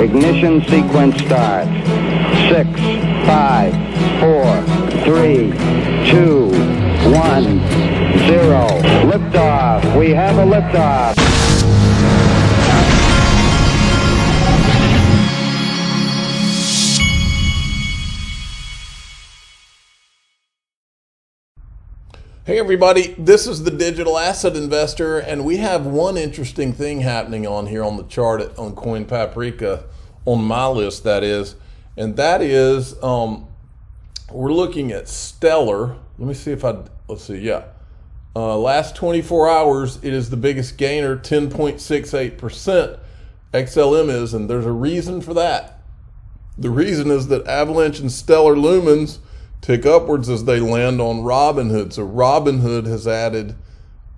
Ignition sequence starts. 6, 5, 4, 3, 2, 1, 0. Liftoff. We have a liftoff. Hey everybody, this is the Digital Asset Investor, and we have one interesting thing happening on here on the chart on Coin Paprika, on my list that is, and that is we're looking at Stellar. Let me see if let's see, yeah. Last 24 hours, it is the biggest gainer, 10.68%. XLM is, and there's a reason for that. The reason is that Avalanche and Stellar Lumens tick upwards as they land on Robinhood. So Robinhood has added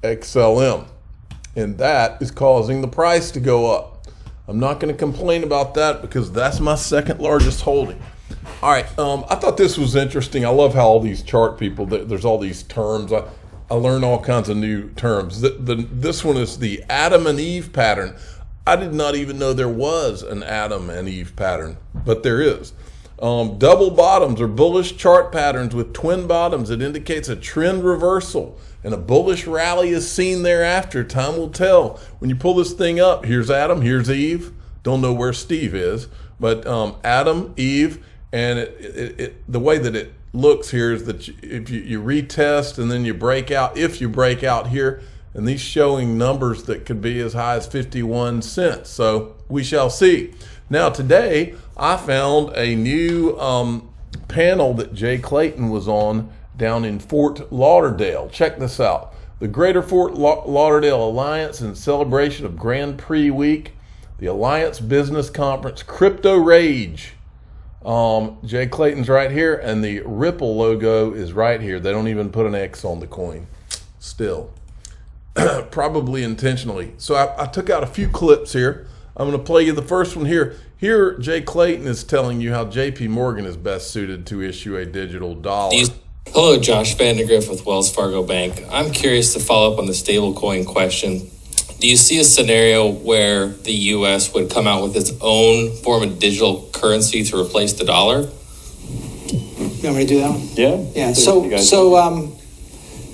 XLM, and that is causing the price to go up. I'm not going to complain about that because that's my second largest holding. All right, I thought this was interesting. I love how all these chart people, there's all these terms. I learn all kinds of new terms. This one is the Adam and Eve pattern. I did not even know there was an Adam and Eve pattern, but there is. Double bottoms are bullish chart patterns with twin bottoms. It indicates a trend reversal, and a bullish rally is seen thereafter. Time will tell. When you pull this thing up, here's Adam, here's Eve. Don't know where Steve is, but Adam, Eve, and the way that it looks here is that if you retest and then you break out, if you break out here, and these showing numbers that could be as high as 51 cents. So we shall see. Now today, I found a new panel that Jay Clayton was on down in Fort Lauderdale. Check this out. The Greater Fort Lauderdale Alliance in celebration of Grand Prix Week, the Alliance Business Conference, Crypto Rage. Jay Clayton's right here, and the Ripple logo is right here. They don't even put an X on the coin still. Probably intentionally. So I took out a few clips here. I'm going to play you the first one here. Here, Jay Clayton is telling you how JP Morgan is best suited to issue a digital dollar. Hello, Josh Vandergriff with Wells Fargo Bank. I'm curious to follow up on the stablecoin question. Do you see a scenario where the U.S. would come out with its own form of digital currency to replace the dollar? You want me to do that one? Yeah. So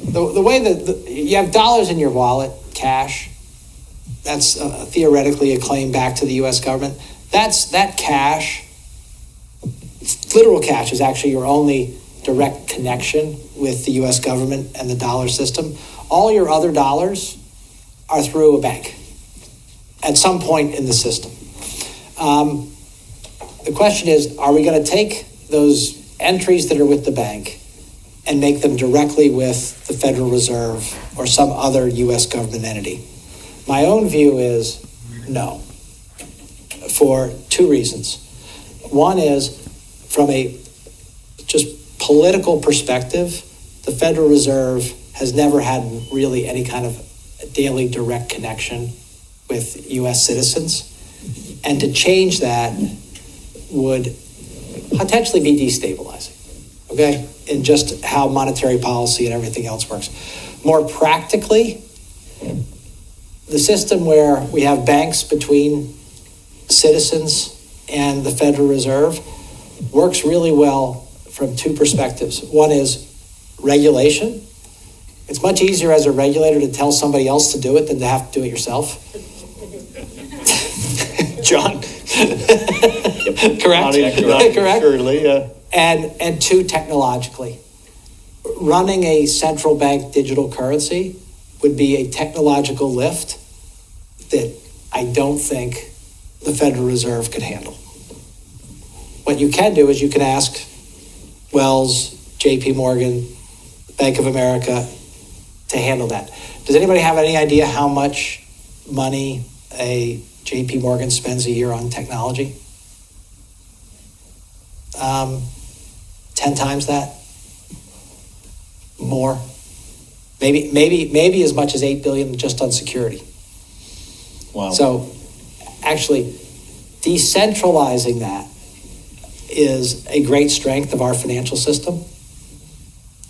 the way that you have dollars in your wallet, cash, that's theoretically a claim back to the U.S. government. That cash, literal cash, is actually your only direct connection with the U.S. government and the dollar system. All your other dollars are through a bank at some point in the system. The question is, are we going to take those entries that are with the bank and make them directly with the Federal Reserve or some other U.S. government entity? My own view is no, for two reasons. One is, from a just political perspective, the Federal Reserve has never had really any kind of daily direct connection with U.S. citizens. And to change that would potentially be destabilizing, okay, in just how monetary policy and everything else works. More practically, the system where we have banks between citizens and the Federal Reserve works really well from two perspectives. One is regulation. It's much easier as a regulator to tell somebody else to do it than to have to do it yourself. John? Correct? Correct? Surely, yeah. And two, technologically. Running a central bank digital currency would be a technological lift that I don't think the Federal Reserve could handle. What you can do is you can ask Wells, JP Morgan, Bank of America to handle that. Does anybody have any idea how much money a JP Morgan spends a year on technology? 10 times that? More? Maybe as much as $8 billion just on security. Wow. So actually decentralizing that is a great strength of our financial system.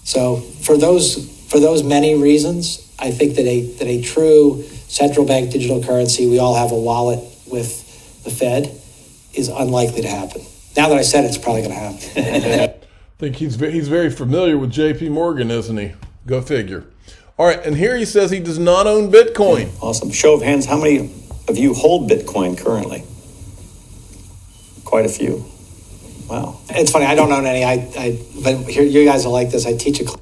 So for those many reasons, I think that a true central bank digital currency, we all have a wallet with the Fed, is unlikely to happen. Now that I said it, it's probably going to happen. I think he's very familiar with J.P. Morgan, isn't he? Go figure. All right, and here he says he does not own Bitcoin. Awesome. Show of hands, how many of you hold Bitcoin currently? Quite a few. Wow. It's funny, I don't own any. But here, you guys will like this. I teach a class.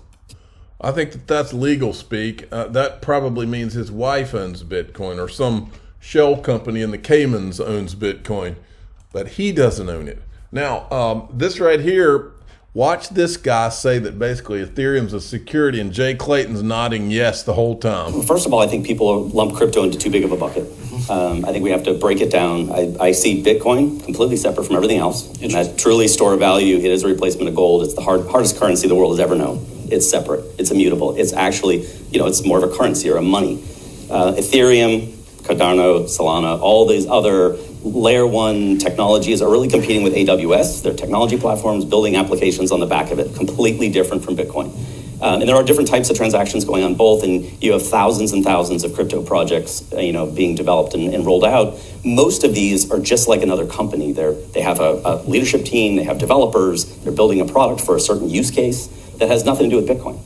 I think that's legal speak. That probably means his wife owns Bitcoin, or some shell company in the Caymans owns Bitcoin, but he doesn't own it. Now, this right here, watch this guy say that basically Ethereum's a security, and Jay Clayton's nodding yes the whole time. First of all, I think people lump crypto into too big of a bucket. I think we have to break it down. I see Bitcoin completely separate from everything else. And that truly store of value. It is a replacement of gold. It's the hardest currency the world has ever known. It's separate. It's immutable. It's actually, it's more of a currency or a money. Ethereum, Cardano, Solana, all these other layer one technologies are really competing with AWS. They're technology platforms building applications on the back of it, completely different from Bitcoin. And there are different types of transactions going on both, and you have thousands and thousands of crypto projects, being developed and rolled out. Most of these are just like another company. They have a leadership team, they have developers, they're building a product for a certain use case that has nothing to do with Bitcoin.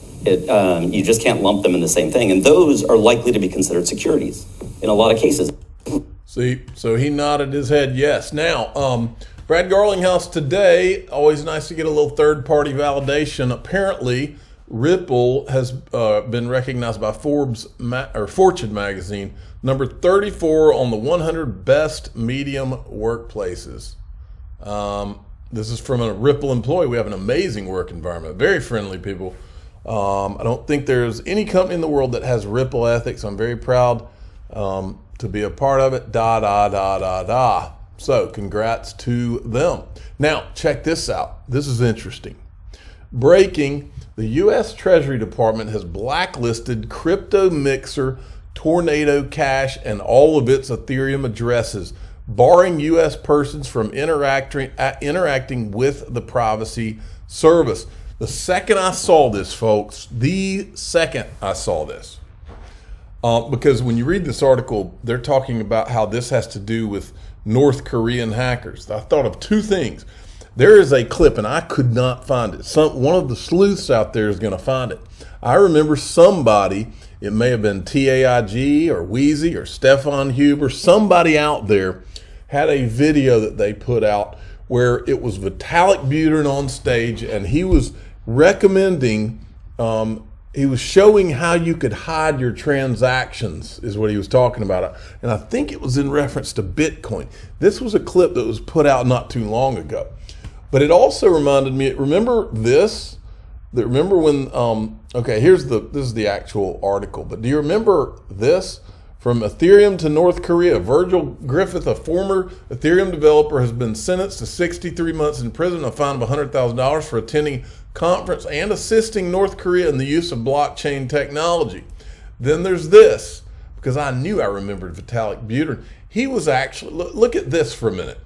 You just can't lump them in the same thing, and those are likely to be considered securities in a lot of cases. See, so he nodded his head yes. Now, Brad Garlinghouse today, always nice to get a little third-party validation. Apparently, Ripple has been recognized by Fortune magazine, number 34 on the 100 best medium workplaces. This is from a Ripple employee. We have an amazing work environment, very friendly people. I don't think there's any company in the world that has Ripple ethics. I'm very proud to be a part of it. So congrats to them. Now, check this out. This is interesting. Breaking, the U.S. Treasury Department has blacklisted Crypto Mixer, Tornado Cash, and all of its Ethereum addresses, barring U.S. persons from interacting with the privacy service. The second I saw this, folks, because when you read this article, they're talking about how this has to do with North Korean hackers. I thought of two things. There is a clip, and I could not find it. One of the sleuths out there is going to find it. I remember somebody, it may have been TAIG or Wheezy or Stefan Huber, somebody out there had a video that they put out where it was Vitalik Buterin on stage, and he was recommending, he was showing how you could hide your transactions, is what he was talking about. And I think it was in reference to Bitcoin. This was a clip that was put out not too long ago. But it also reminded me, remember this? Remember when, okay, this is the actual article, but do you remember this? From Ethereum to North Korea, Virgil Griffith, a former Ethereum developer, has been sentenced to 63 months in prison, a fine of $100,000 for attending conference and assisting North Korea in the use of blockchain technology. Then there's this, because I remembered Vitalik Buterin. He was actually, look at this for a minute.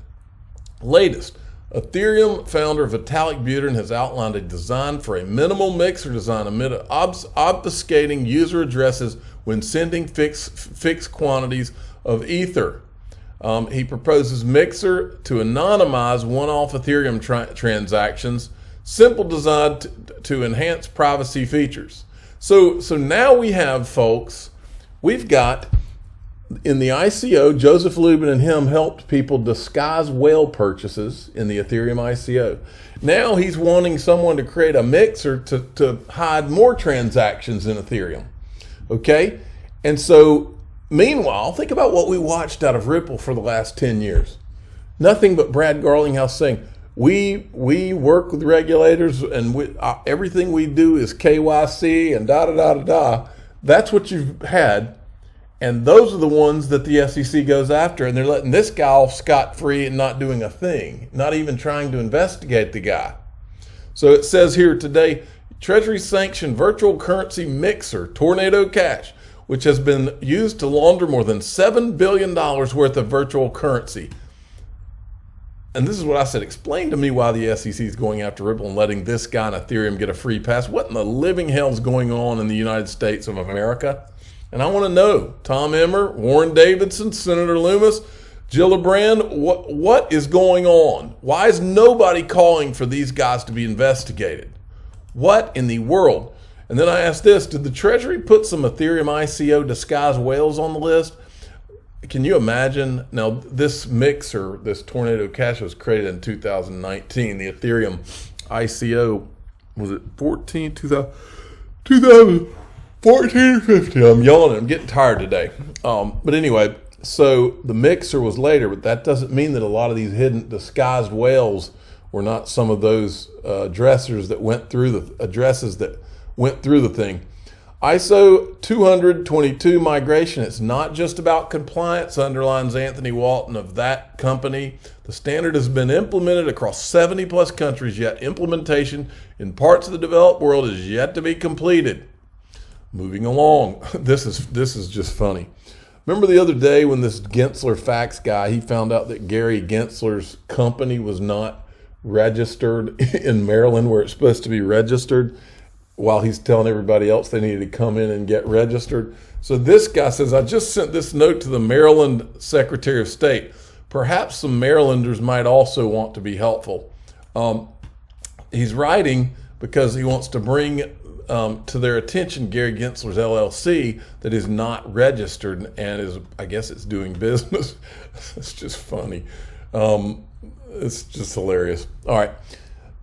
Latest, Ethereum founder Vitalik Buterin has outlined a design for a minimal mixer design amid obfuscating user addresses when sending fixed quantities of Ether. He proposes Mixer to anonymize one-off Ethereum transactions, simple design to enhance privacy features. So now we have, folks, we've got, in the ICO, Joseph Lubin and him helped people disguise whale purchases in the Ethereum ICO. Now he's wanting someone to create a mixer to hide more transactions in Ethereum. Okay? And so, meanwhile, think about what we watched out of Ripple for the last 10 years. Nothing but Brad Garlinghouse saying, we work with regulators and everything we do is KYC and da-da-da-da-da. That's what you've had. And those are the ones that the SEC goes after, and they're letting this guy off scot-free and not doing a thing, not even trying to investigate the guy. So it says here today, Treasury sanctioned virtual currency mixer, Tornado Cash, which has been used to launder more than $7 billion worth of virtual currency. And this is what I said, explain to me why the SEC is going after Ripple and letting this guy on Ethereum get a free pass. What in the living hell is going on in the United States of America? And I want to know, Tom Emmer, Warren Davidson, Senator Loomis, Gillibrand, what is going on? Why is nobody calling for these guys to be investigated? What in the world? And then I asked this, did the Treasury put some Ethereum ICO disguised whales on the list? Can you imagine? Now, this mixer, this Tornado Cash was created in 2019. The Ethereum ICO, was it 2014 or 15? I'm yawning. I'm getting tired today. But anyway, so the mixer was later, but that doesn't mean that a lot of these hidden disguised whales were not some of those addresses that went through the thing. ISO 222 migration, it's not just about compliance, underlines Anthony Walton of that company. The standard has been implemented across 70 plus countries, yet implementation in parts of the developed world is yet to be completed. Moving along, this is just funny. Remember the other day when this Gensler fax guy, he found out that Gary Gensler's company was not registered in Maryland where it's supposed to be registered, while he's telling everybody else they needed to come in and get registered. So this guy says, I just sent this note to the Maryland Secretary of State. Perhaps some Marylanders might also want to be helpful. He's writing because he wants to bring to their attention Gary Gensler's LLC that is not registered and is, I guess it's doing business. It's just funny. It's just hilarious. All right.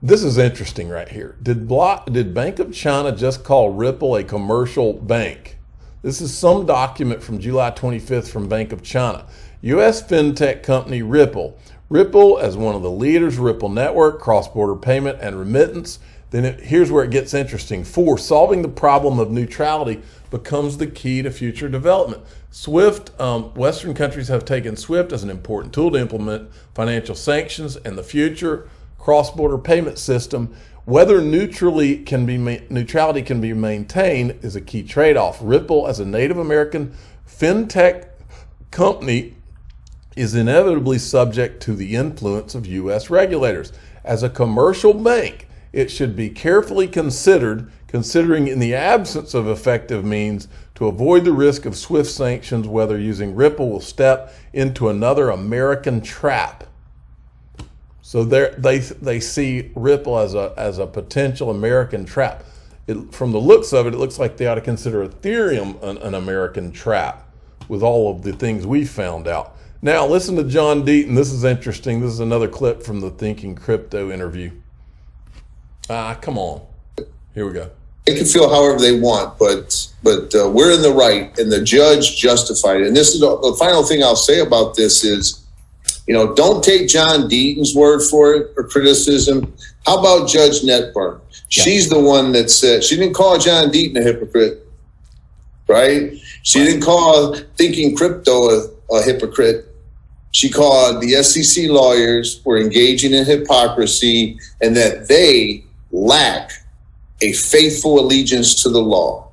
This is interesting right here. Did Bank of China just call Ripple a commercial bank? This is some document from July 25th from Bank of China. U.S. fintech company Ripple. Ripple as one of the leaders, Ripple Network, cross-border payment and remittance. Then here's where it gets interesting. 4, solving the problem of neutrality becomes the key to future development. SWIFT, Western countries have taken SWIFT as an important tool to implement financial sanctions, and the future cross-border payment system, whether neutrality can be maintained is a key trade-off. Ripple, as a Native American fintech company, is inevitably subject to the influence of U.S. regulators. As a commercial bank, it should be carefully considering in the absence of effective means to avoid the risk of SWIFT sanctions, whether using Ripple will step into another American trap. So they see Ripple as a potential American trap. From the looks of it, it looks like they ought to consider Ethereum an American trap with all of the things we found out. Now listen to John Deaton. This is interesting. This is another clip from the Thinking Crypto interview. Come on. Here we go. They can feel however they want, but we're in the right, and the judge justified it. And this is the final thing I'll say about this is, don't take John Deaton's word for it or criticism. How about Judge Netburn? She's the one that said, she didn't call John Deaton a hypocrite, right? She didn't call Thinking Crypto a hypocrite. She called the SEC lawyers were engaging in hypocrisy and that they lack a faithful allegiance to the law.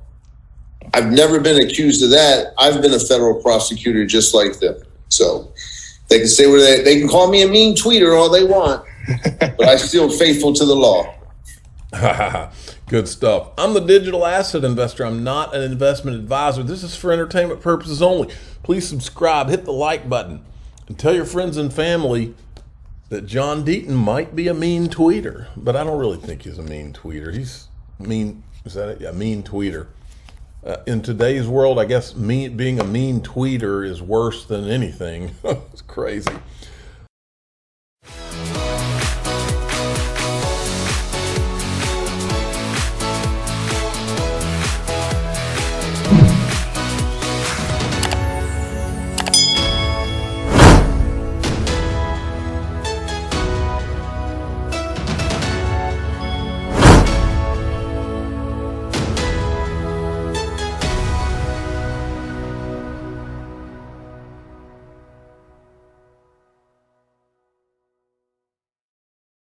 I've never been accused of that. I've been a federal prosecutor just like them. So they can say they can call me a mean tweeter all they want, but I'm still faithful to the law. Good stuff. I'm the digital asset investor. I'm not an investment advisor. This is for entertainment purposes only. Please subscribe, hit the like button, and tell your friends and family that John Deaton might be a mean tweeter, but I don't really think he's a mean tweeter. He's mean. Is that it? Yeah, mean tweeter. In today's world, I guess being a mean tweeter is worse than anything. It's crazy.